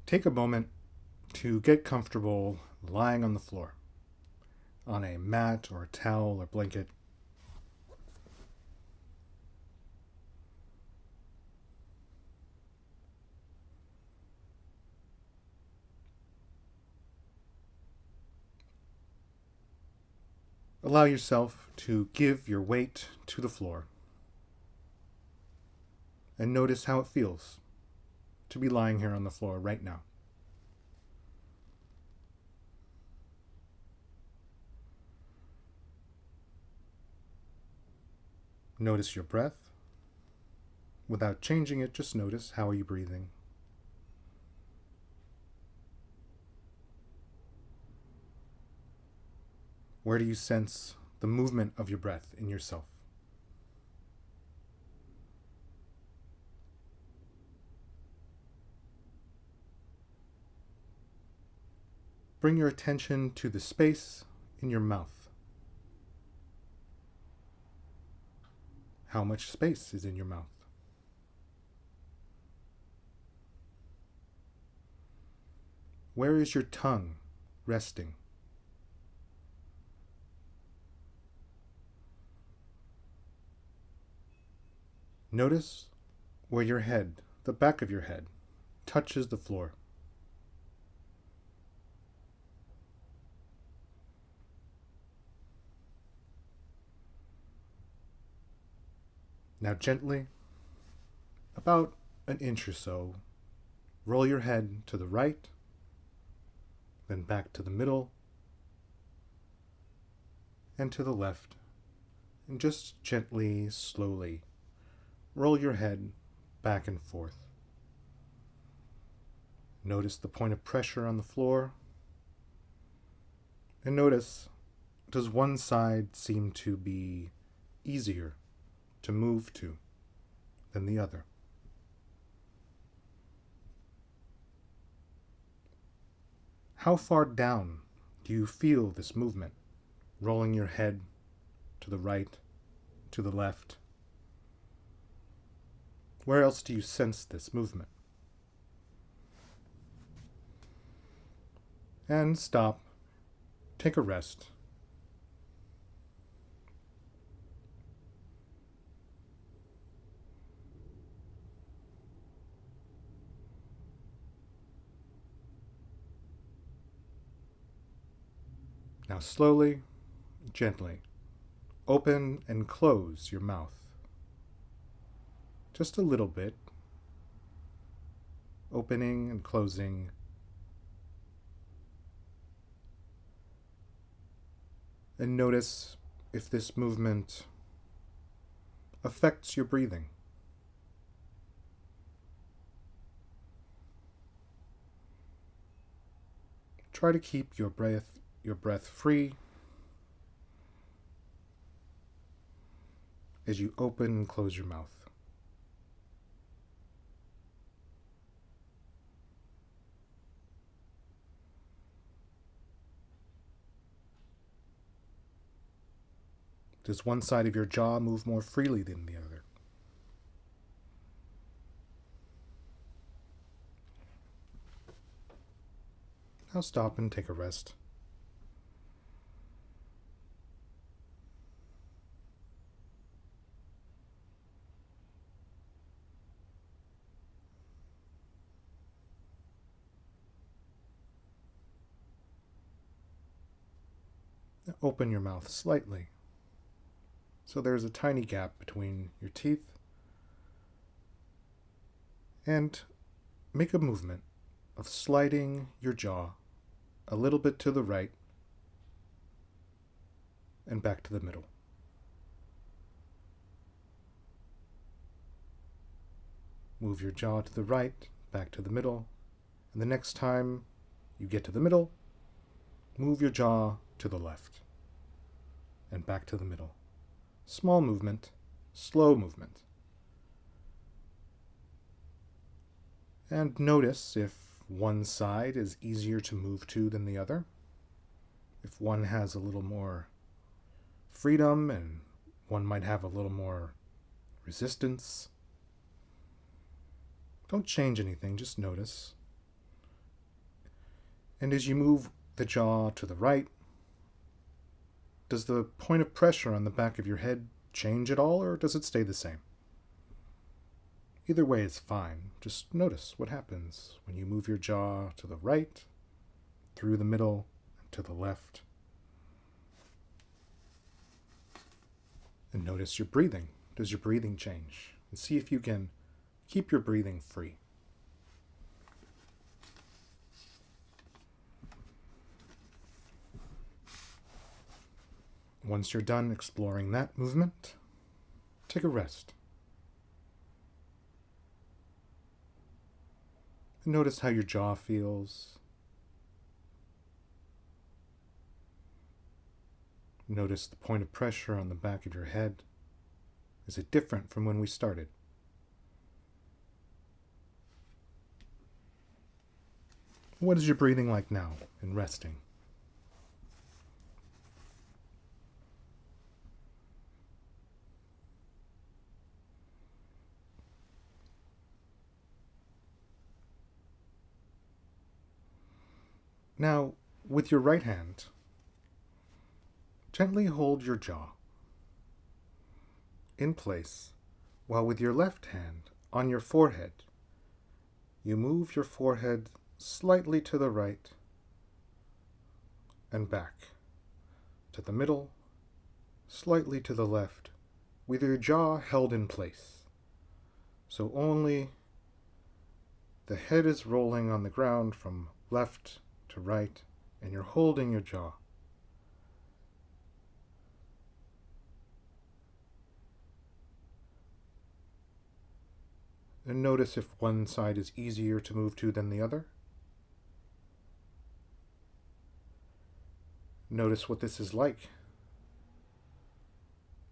Take a moment to get comfortable lying on the floor, on a mat or a towel or blanket. Allow yourself to give your weight to the floor and notice how it feels to be lying here on the floor right now. Notice your breath. Without changing it, just notice, how are you breathing? Where do you sense the movement of your breath in yourself? Bring your attention to the space in your mouth. How much space is in your mouth? Where is your tongue resting? Notice where your head, the back of your head, touches the floor. Now gently, about an inch or so, roll your head to the right, then back to the middle, and to the left, and just gently, slowly, roll your head back and forth. Notice the point of pressure on the floor, and notice, does one side seem to be easier to move to than the other? How far down do you feel this movement, rolling your head to the right, to the left? Where else do you sense this movement? And stop, take a rest. Now slowly, gently, open and close your mouth. Just a little bit. Opening and closing. And notice if this movement affects your breathing. Try to keep your breath free as you open and close your mouth. Does one side of your jaw move more freely than the other? Now stop and take a rest. Now open your mouth slightly, so there's a tiny gap between your teeth, and make a movement of sliding your jaw a little bit to the right and back to the middle. Move your jaw to the right, back to the middle, and the next time you get to the middle, move your jaw to the left and back to the middle. Small movement, slow movement. And notice if one side is easier to move to than the other. If one has a little more freedom and one might have a little more resistance. Don't change anything, just notice. And as you move the jaw to the right, does the point of pressure on the back of your head change at all, or does it stay the same? Either way is fine. Just notice what happens when you move your jaw to the right, through the middle, and to the left. And notice your breathing. Does your breathing change? And see if you can keep your breathing free. Once you're done exploring that movement, take a rest. And notice how your jaw feels. Notice the point of pressure on the back of your head. Is it different from when we started? What is your breathing like now in resting? Now, with your right hand, gently hold your jaw in place, while with your left hand on your forehead, you move your forehead slightly to the right and back, to the middle, slightly to the left, with your jaw held in place. So only the head is rolling on the ground from left to right, and you're holding your jaw. And notice if one side is easier to move to than the other. Notice what this is like.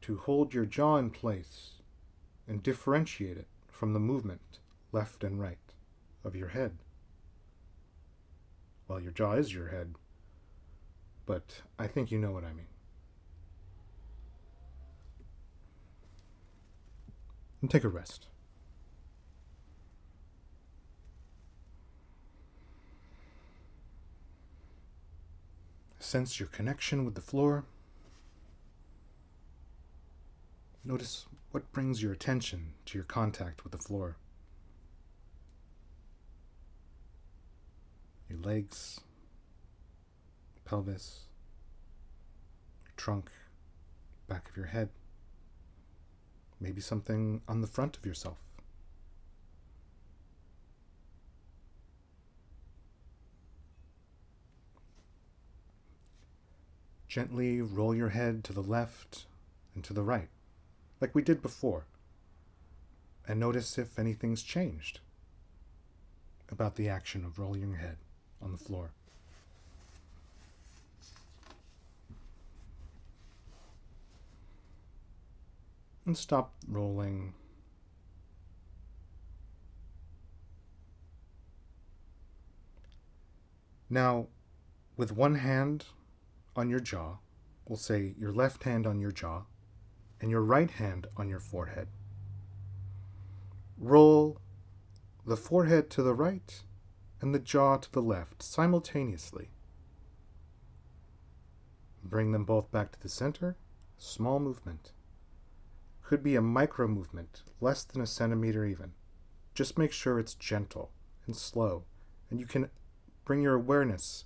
To hold your jaw in place and differentiate it from the movement left and right of your head. Well, your jaw is your head, but I think you know what I mean. And take a rest. Sense your connection with the floor. Notice what brings your attention to your contact with the floor. Your legs, pelvis, your trunk, back of your head, maybe something on the front of yourself. Gently roll your head to the left and to the right, like we did before, and notice if anything's changed about the action of rolling your head on the floor. And stop rolling. Now, with one hand on your jaw, we'll say your left hand on your jaw, and your right hand on your forehead. Roll the forehead to the right and the jaw to the left simultaneously. Bring them both back to the center. Small movement. Could be a micro movement, less than a centimeter even. Just make sure it's gentle and slow, and you can bring your awareness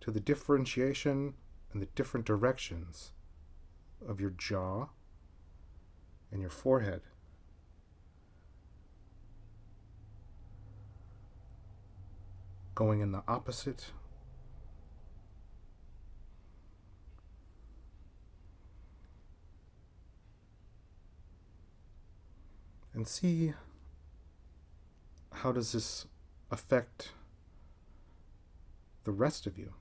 to the differentiation and the different directions of your jaw and your forehead. Going in the opposite. And see how does this affect the rest of you.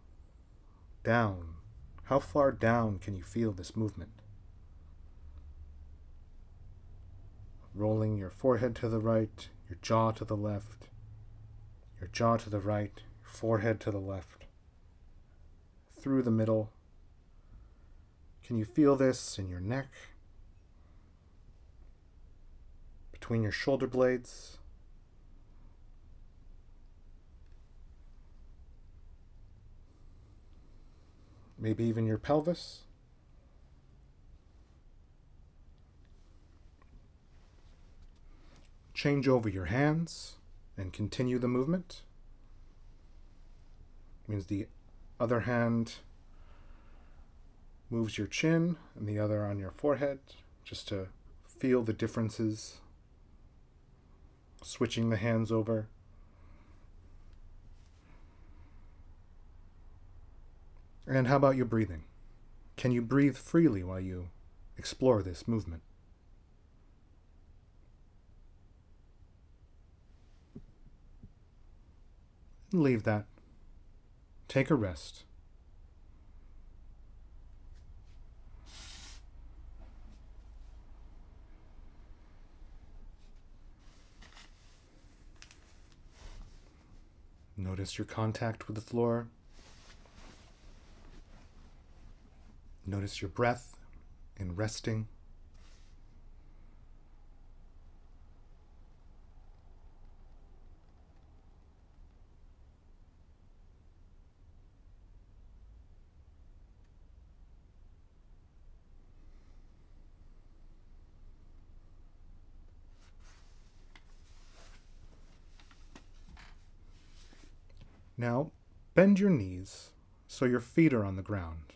Down. How far down can you feel this movement? Rolling your forehead to the right, your jaw to the left, your jaw to the right, your forehead to the left, through the middle. Can you feel this in your neck, between your shoulder blades, maybe even your pelvis. Change over your hands and continue the movement. Means the other hand moves your chin and the other on your forehead, just to feel the differences. Switching the hands over. And how about your breathing? Can you breathe freely while you explore this movement? Leave that. Take a rest. Notice your contact with the floor. Notice your breath in resting. Now, bend your knees so your feet are on the ground.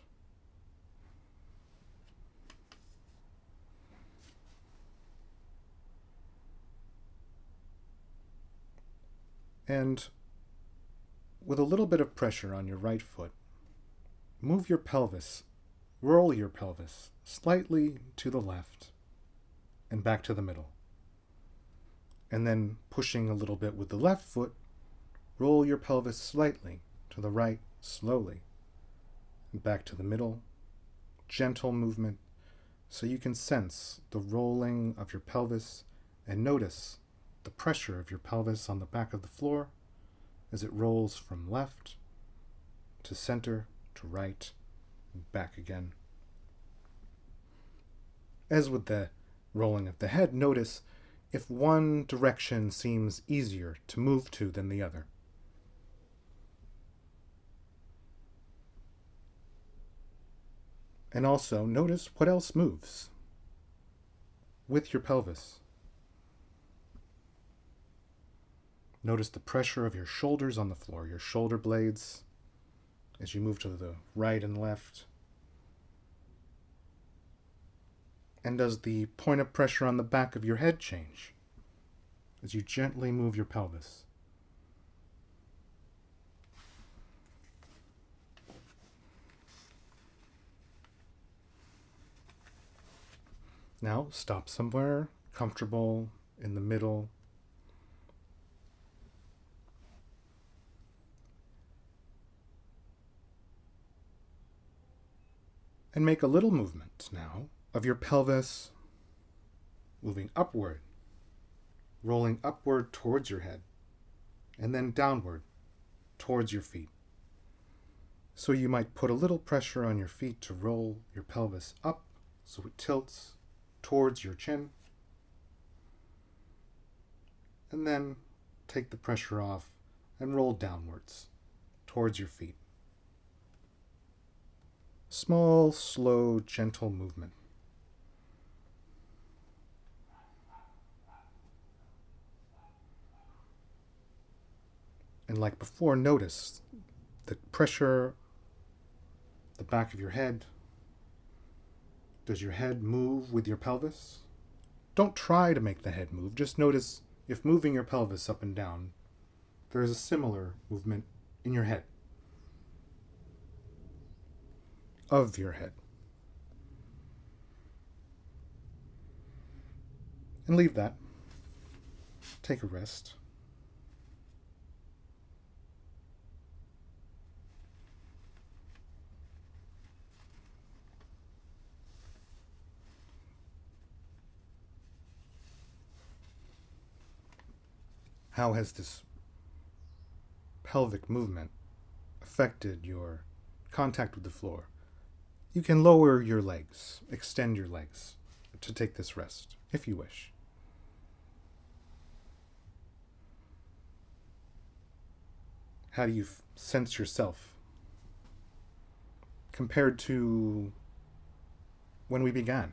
And with a little bit of pressure on your right foot, move your pelvis, roll your pelvis slightly to the left and back to the middle. And then pushing a little bit with the left foot, roll your pelvis slightly to the right, slowly, and back to the middle. Gentle movement, so you can sense the rolling of your pelvis and notice the pressure of your pelvis on the back of the floor as it rolls from left to center to right and back again. As with the rolling of the head, notice if one direction seems easier to move to than the other. And also notice what else moves with your pelvis. Notice the pressure of your shoulders on the floor, your shoulder blades, as you move to the right and left. And does the point of pressure on the back of your head change as you gently move your pelvis? Now stop somewhere comfortable in the middle. And make a little movement now of your pelvis moving upward, rolling upward towards your head, and then downward towards your feet. So you might put a little pressure on your feet to roll your pelvis up so it tilts towards your chin, and then take the pressure off and roll downwards towards your feet. Small, slow, gentle movement. And like before, notice the pressure, the back of your head. Does your head move with your pelvis? Don't try to make the head move. Just notice if moving your pelvis up and down, there is a similar movement in your head. Of your head. And leave that. Take a rest. How has this pelvic movement affected your contact with the floor? You can lower your legs, extend your legs to take this rest, if you wish. How do you sense yourself compared to when we began?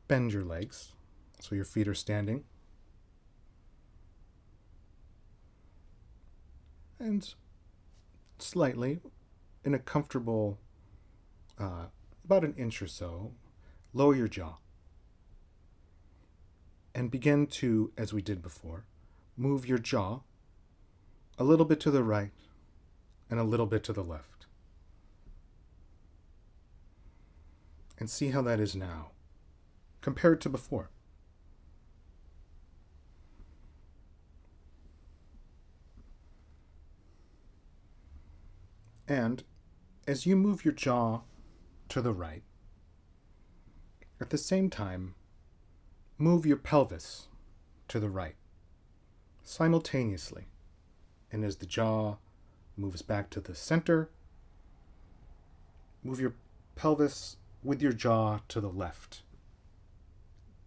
Bend your legs so your feet are standing. And slightly, in a comfortable, about an inch or so, lower your jaw. And begin to, as we did before, move your jaw a little bit to the right and a little bit to the left. And see how that is now, compared to before. And as you move your jaw to the right, at the same time, move your pelvis to the right, simultaneously. And as the jaw moves back to the center, move your pelvis with your jaw to the left.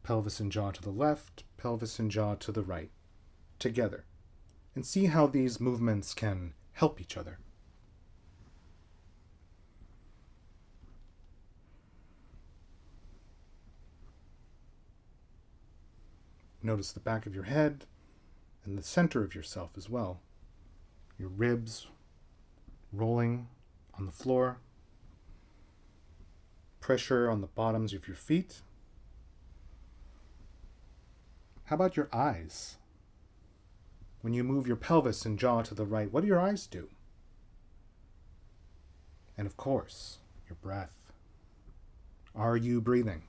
Pelvis and jaw to the left, pelvis and jaw to the right, together. And see how these movements can help each other. Notice the back of your head and the center of yourself as well. Your ribs rolling on the floor. Pressure on the bottoms of your feet. How about your eyes? When you move your pelvis and jaw to the right, what do your eyes do? And of course, your breath. Are you breathing?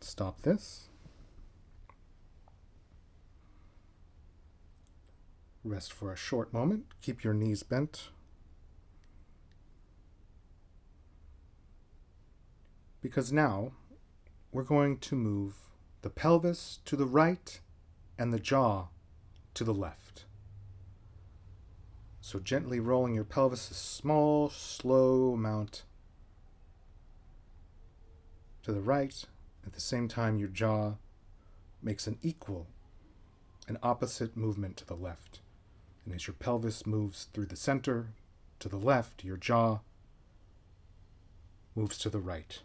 Stop this. Rest for a short moment. Keep your knees bent. Because now we're going to move the pelvis to the right and the jaw to the left. So gently rolling your pelvis a small, slow amount to the right. At the same time, your jaw makes an opposite movement to the left. And as your pelvis moves through the center to the left, your jaw moves to the right.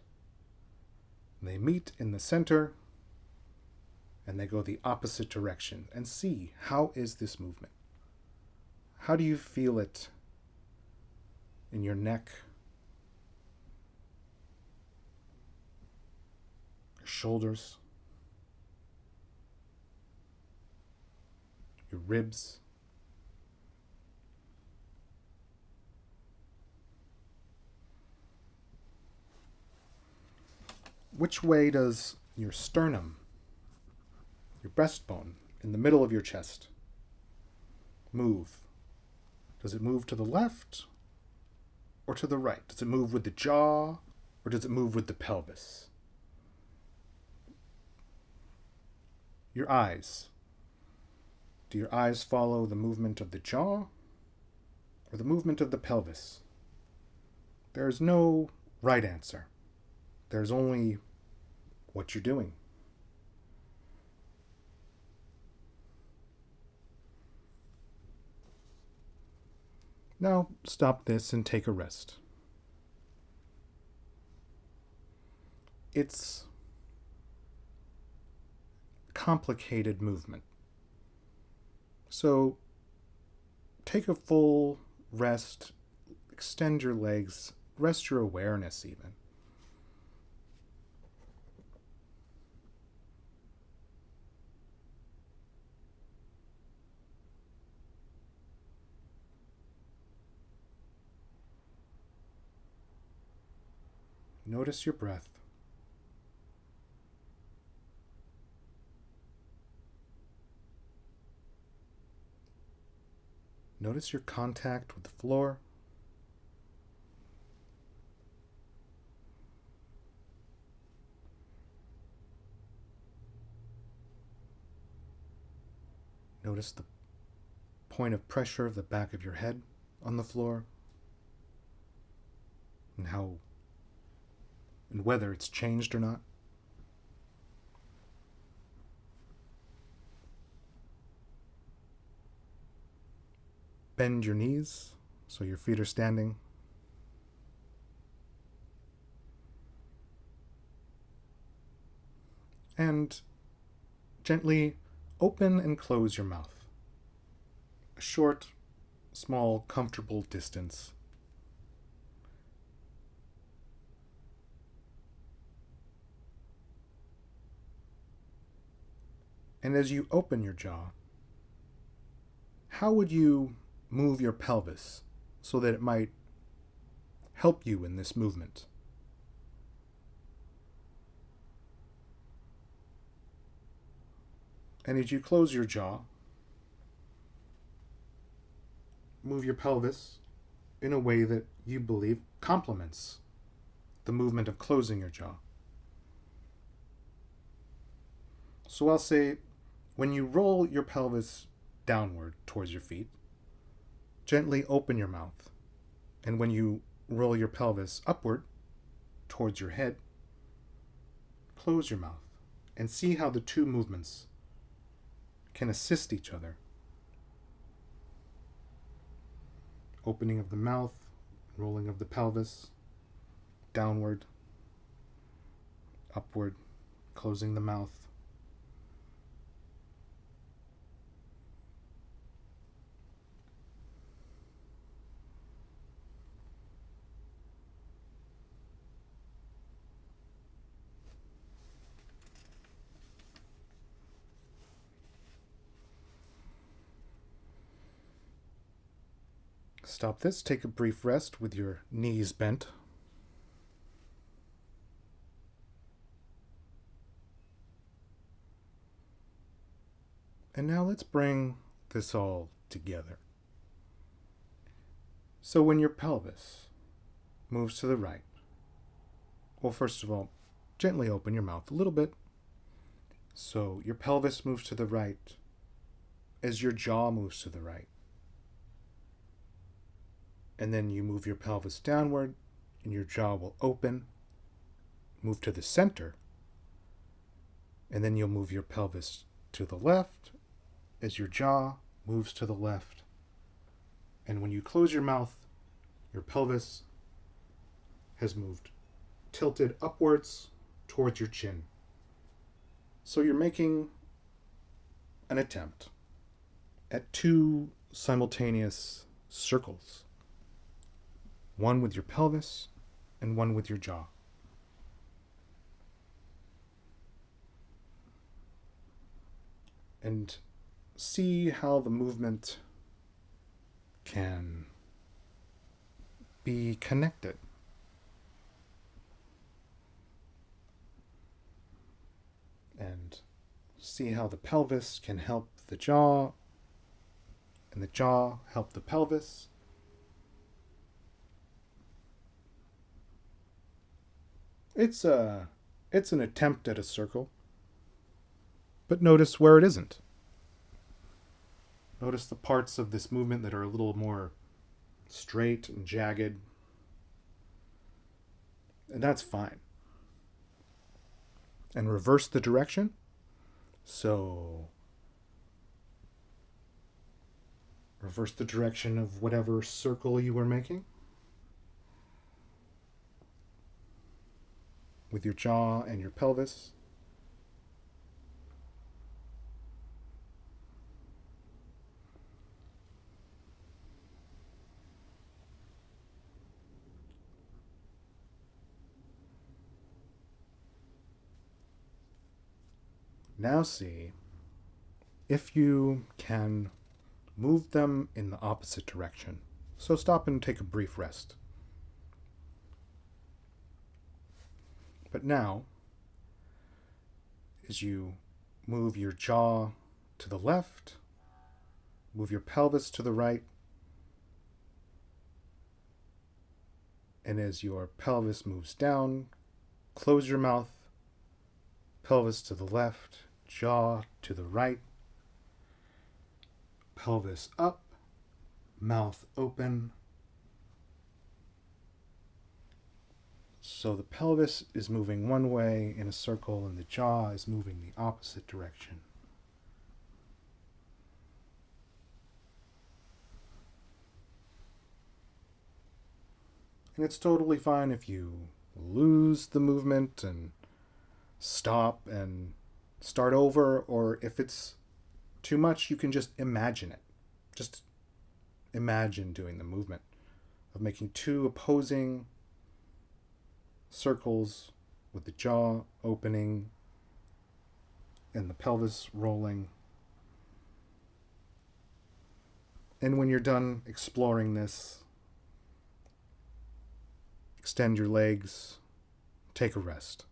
They meet in the center, and they go the opposite direction. And see, how is this movement? How do you feel it in your neck, your shoulders, your ribs? Which way does your sternum, your breastbone, in the middle of your chest, move? Does it move to the left or to the right? Does it move with the jaw or does it move with the pelvis? Your eyes. Do your eyes follow the movement of the jaw or the movement of the pelvis? There is no right answer. There's only what you're doing. Now stop this and take a rest. It's complicated movement. So take a full rest, extend your legs, rest your awareness even. Notice your breath. Notice your contact with the floor. Notice the point of pressure of the back of your head on the floor. and whether it's changed or not. Bend your knees so your feet are standing. And gently open and close your mouth. A short, small, comfortable distance. And as you open your jaw, how would you move your pelvis so that it might help you in this movement? And as you close your jaw, move your pelvis in a way that you believe complements the movement of closing your jaw. So I'll say, when you roll your pelvis downward towards your feet, gently open your mouth. And when you roll your pelvis upward towards your head, close your mouth and see how the two movements can assist each other. Opening of the mouth, rolling of the pelvis, downward, upward, closing the mouth. Stop this, take a brief rest with your knees bent. And now let's bring this all together. So when your pelvis moves to the right, well, first of all, gently open your mouth a little bit. So your pelvis moves to the right as your jaw moves to the right. And then you move your pelvis downward and your jaw will open, move to the center, and then you'll move your pelvis to the left as your jaw moves to the left. And when you close your mouth, your pelvis has moved tilted upwards towards your chin. So you're making an attempt at two simultaneous circles. One with your pelvis and one with your jaw. And see how the movement can be connected. And see how the pelvis can help the jaw and the jaw help the pelvis. It's an attempt at a circle, but notice where it isn't. Notice the parts of this movement that are a little more straight and jagged, and that's fine. And reverse the direction. So reverse the direction of whatever circle you were making with your jaw and your pelvis. Now see if you can move them in the opposite direction. So stop and take a brief rest. But now, as you move your jaw to the left, move your pelvis to the right, and as your pelvis moves down, close your mouth, pelvis to the left, jaw to the right, pelvis up, mouth open, So the pelvis is moving one way in a circle and the jaw is moving the opposite direction. And it's totally fine if you lose the movement and stop and start over, or if it's too much, you can just imagine it. Just imagine doing the movement of making two opposing circles with the jaw opening and the pelvis rolling. And when you're done exploring this, extend your legs, take a rest.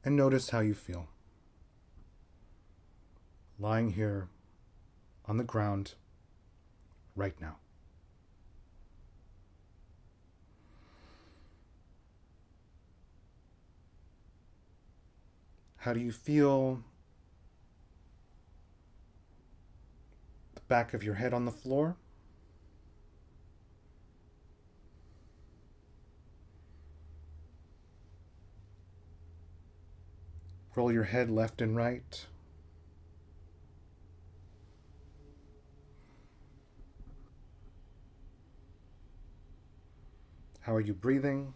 And notice how you feel. Lying here on the ground right now. How do you feel the back of your head on the floor? Roll your head left and right. How are you breathing?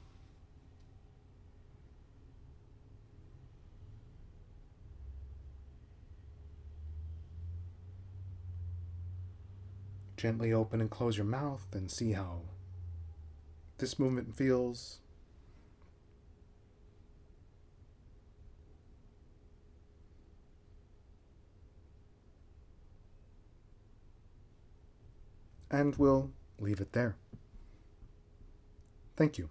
Gently open and close your mouth and see how this movement feels. And we'll leave it there. Thank you.